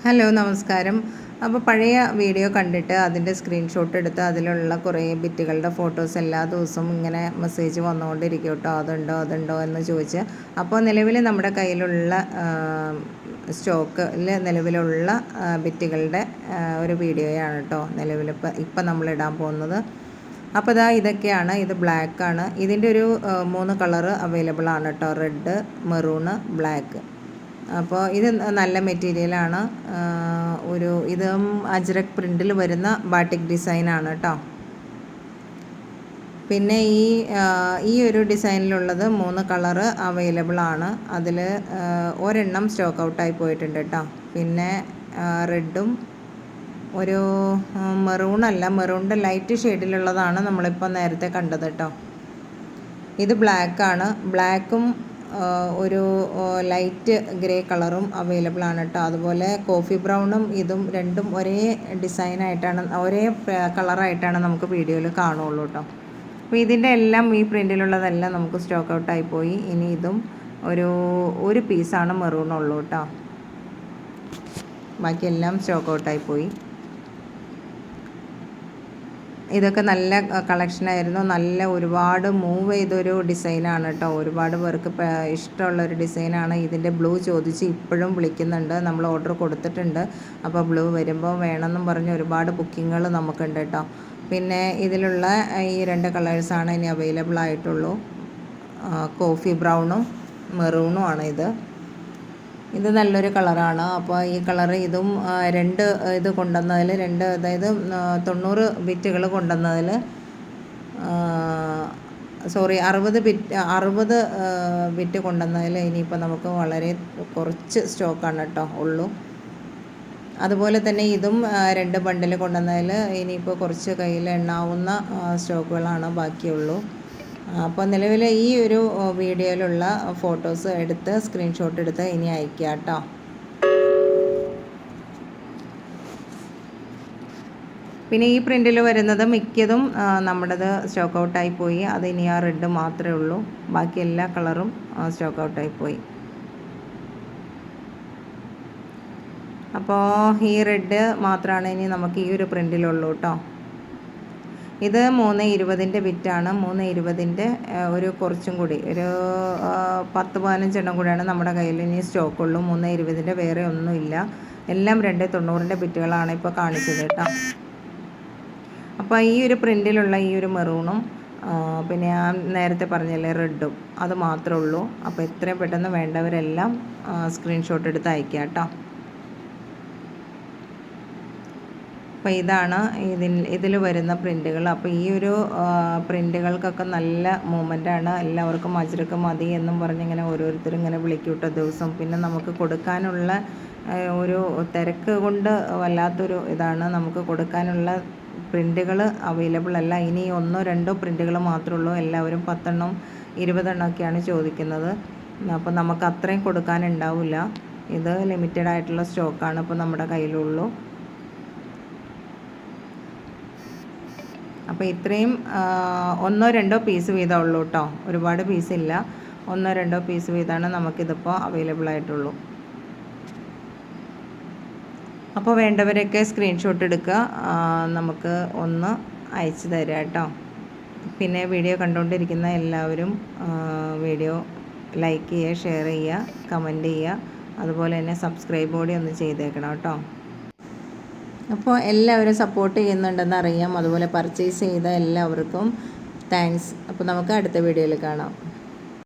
Hello നമസ്കാരം. അപ്പോൾ പഴയ വീഡിയോ കണ്ടിട്ട് അതിൻ്റെ സ്ക്രീൻഷോട്ട് എടുത്ത് അതിലുള്ള കുറേ ബിറ്റുകളുടെ ഫോട്ടോസ് എല്ലാ ദിവസവും ഇങ്ങനെ മെസ്സേജ് വന്നുകൊണ്ടിരിക്കും കേട്ടോ. അതുണ്ടോ എന്ന് ചോദിച്ച്. അപ്പോൾ നിലവിൽ നമ്മുടെ കയ്യിലുള്ള സ്റ്റോക്കിൽ നിലവിലുള്ള ബിറ്റുകളുടെ ഒരു വീഡിയോയാണ് കേട്ടോ ഇപ്പം നമ്മളിടാൻ പോകുന്നത്. അപ്പോൾ ഇതൊക്കെയാണ്. ഇത് ബ്ലാക്കാണ്. ഇതിൻ്റെ ഒരു 3 കളറ് അവൈലബിൾ ആണ് കേട്ടോ. Red, maroon, black. അപ്പോൾ ഇത് നല്ല മെറ്റീരിയലാണ്. ഇതും അജ്രക് പ്രിൻറ്റിൽ വരുന്ന ബാട്ടിക് ഡിസൈനാണ് കേട്ടോ. പിന്നെ ഈ ഒരു ഡിസൈനിലുള്ളത് 3 കളറ് അവൈലബിൾ ആണ്. അതിൽ ഒരെണ്ണം സ്റ്റോക്ക് ഔട്ടായി പോയിട്ടുണ്ട് കേട്ടോ. പിന്നെ റെഡും ഒരു മെറൂണിൻ്റെ ലൈറ്റ് ഷെയ്ഡിലുള്ളതാണ് നമ്മളിപ്പോൾ നേരത്തെ കണ്ടത് കേട്ടോ. ഇത് ബ്ലാക്കാണ്. ബ്ലാക്കും ഒരു ലൈറ്റ് ഗ്രേ കളറും അവൈലബിൾ ആണ് കേട്ടോ. അതുപോലെ കോഫി ബ്രൗണും ഇതും രണ്ടും ഒരേ ഡിസൈനായിട്ടാണ്, ഒരേ കളറായിട്ടാണ് നമുക്ക് വീഡിയോയിൽ കാണുള്ളൂ കേട്ടോ. അപ്പോൾ ഇതിൻ്റെ എല്ലാം ഈ പ്രിൻറ്റിലുള്ളതെല്ലാം നമുക്ക് സ്റ്റോക്ക് ഔട്ടായി പോയി. ഇനി ഇതും ഒരു പീസാണ് മെറൂണുള്ളൂ കേട്ടോ. ബാക്കിയെല്ലാം സ്റ്റോക്ക് ഔട്ടായി പോയി. ഇതൊക്കെ നല്ല കളക്ഷനായിരുന്നു. ഒരുപാട് മൂവ് ചെയ്തൊരു ഡിസൈനാണ് കേട്ടോ. ഒരുപാട് പേർക്ക് ഇഷ്ടമുള്ളൊരു ഡിസൈനാണ്. ഇതിൻ്റെ ബ്ലൂ ചോദിച്ച് ഇപ്പോഴും വിളിക്കുന്നുണ്ട്. നമ്മൾ ഓർഡർ കൊടുത്തിട്ടുണ്ട്. അപ്പോൾ ബ്ലൂ വരുമ്പോൾ വേണമെന്നും പറഞ്ഞ് ഒരുപാട് ബുക്കിങ്ങുകൾ നമുക്കുണ്ട് കേട്ടോ. പിന്നെ ഇതിലുള്ള ഈ 2 കളേഴ്സാണ് ഇനി അവൈലബിൾ ആയിട്ടുള്ളൂ. കോഫി ബ്രൗണും മെറൂണും ആണ് ഇത് നല്ലൊരു കളറാണ്. അപ്പോൾ ഈ കളറ് ഇതും 2 ഇത് കൊണ്ടുവന്നതിൽ അതായത് 90 ബിറ്റുകൾ കൊണ്ടുവന്നതിൽ 60 ബിറ്റ് കൊണ്ടുവന്നതിൽ ഇനിയിപ്പോൾ നമുക്ക് വളരെ കുറച്ച് സ്റ്റോക്കാണ് കേട്ടോ ഉള്ളൂ. അതുപോലെ തന്നെ ഇതും 2 ബണ്ടിൽ കൊണ്ടുവന്നതിൽ ഇനിയിപ്പോൾ കുറച്ച് കയ്യിൽ എണ്ണാവുന്ന സ്റ്റോക്കുകളാണ് ബാക്കിയുള്ളൂ. അപ്പോൾ നിലവിൽ ഈ ഒരു വീഡിയോയിലുള്ള ഫോട്ടോസ് എടുത്ത് സ്ക്രീൻഷോട്ട് എടുത്ത് ഇനി അയക്കുക കേട്ടോ. പിന്നെ ഈ പ്രിൻറ്റിൽ വരുന്നത് മിക്കതും നമ്മുടേത് സ്റ്റോക്ക് ഔട്ടായി പോയി. അത് ഇനി ആ റെഡ് മാത്രമേ ഉള്ളൂ. ബാക്കി എല്ലാ കളറും സ്റ്റോക്ക് ഔട്ടായി പോയി. അപ്പോൾ ഈ റെഡ് മാത്രമാണ് ഇനി നമുക്ക് ഈ ഒരു പ്രിൻറ്റിലുള്ളൂ കേട്ടോ. ഇത് 320 ബിറ്റാണ്. 320 ഒരു കുറച്ചും കൂടി ഒരു 10-15 എണ്ണം കൂടിയാണ് നമ്മുടെ കയ്യിൽ ഇനി സ്റ്റോക്കുള്ളൂ. 320 വേറെ ഒന്നുമില്ല. എല്ലാം 290 ബിറ്റുകളാണ് ഇപ്പോൾ കാണിച്ചത് കേട്ടോ. അപ്പോൾ ഈ ഒരു പ്രിൻറ്റിലുള്ള ഈ ഒരു മെറൂണും പിന്നെ ഞാൻ നേരത്തെ പറഞ്ഞല്ലേ റെഡും, അത് മാത്രമേ ഉള്ളൂ. അപ്പോൾ എത്രയും പെട്ടെന്ന് വേണ്ടവരെല്ലാം സ്ക്രീൻഷോട്ട് എടുത്ത് അയക്കുക കേട്ടോ. അപ്പോൾ ഇതാണ് ഇതിൽ വരുന്ന പ്രിൻറ്റുകൾ. അപ്പോൾ ഈ ഒരു പ്രിൻറ്റുകൾക്കൊക്കെ നല്ല മൂവ്മെൻറ്റാണ്. എല്ലാവർക്കും അജ്രക്ക് മതി എന്നും പറഞ്ഞിങ്ങനെ ഓരോരുത്തരും ഇങ്ങനെ വിളിക്കും കേട്ടോ ദിവസം. പിന്നെ നമുക്ക് കൊടുക്കാനുള്ള ഒരു തിരക്ക് കൊണ്ട് വല്ലാത്തൊരു ഇതാണ്. നമുക്ക് കൊടുക്കാനുള്ള പ്രിൻറ്റുകൾ അവൈലബിൾ അല്ല. ഇനി 1-2 പ്രിൻറ്റുകൾ മാത്രമേ ഉള്ളൂ. എല്ലാവരും 10 എണ്ണം 20 എണ്ണമൊക്കെയാണ് ചോദിക്കുന്നത്. അപ്പോൾ നമുക്ക് അത്രയും കൊടുക്കാനുണ്ടാവില്ല. ഇത് ലിമിറ്റഡ് ആയിട്ടുള്ള സ്റ്റോക്കാണ് ഇപ്പോൾ നമ്മുടെ കയ്യിലുള്ളൂ. അപ്പോൾ ഇത്രയും 1-2 പീസ് വീതം ഉള്ളൂ കേട്ടോ. ഒരുപാട് പീസില്ല. 1-2 പീസ് വീതമാണ് നമുക്കിതിപ്പോൾ അവൈലബിൾ ആയിട്ടുള്ളൂ. അപ്പോൾ വേണ്ടവരൊക്കെ സ്ക്രീൻഷോട്ട് എടുക്കുക, നമുക്ക് ഒന്ന് അയച്ചു തരാം കേട്ടോ. പിന്നെ വീഡിയോ കണ്ടുകൊണ്ടിരിക്കുന്ന എല്ലാവരും വീഡിയോ ലൈക്ക് ചെയ്യുക, ഷെയർ ചെയ്യുക, കമൻറ്റ് ചെയ്യുക. അതുപോലെ തന്നെ സബ്സ്ക്രൈബ് കൂടി ഒന്ന് ചെയ്തേക്കണം കേട്ടോ. അപ്പോൾ എല്ലാവരും സപ്പോർട്ട് ചെയ്യുന്നുണ്ടെന്ന് അറിയാം. അതുപോലെ പർച്ചേസ് ചെയ്ത എല്ലാവർക്കും താങ്ക്സ്. അപ്പോൾ നമുക്ക് അടുത്ത വീഡിയോയിൽ കാണാം.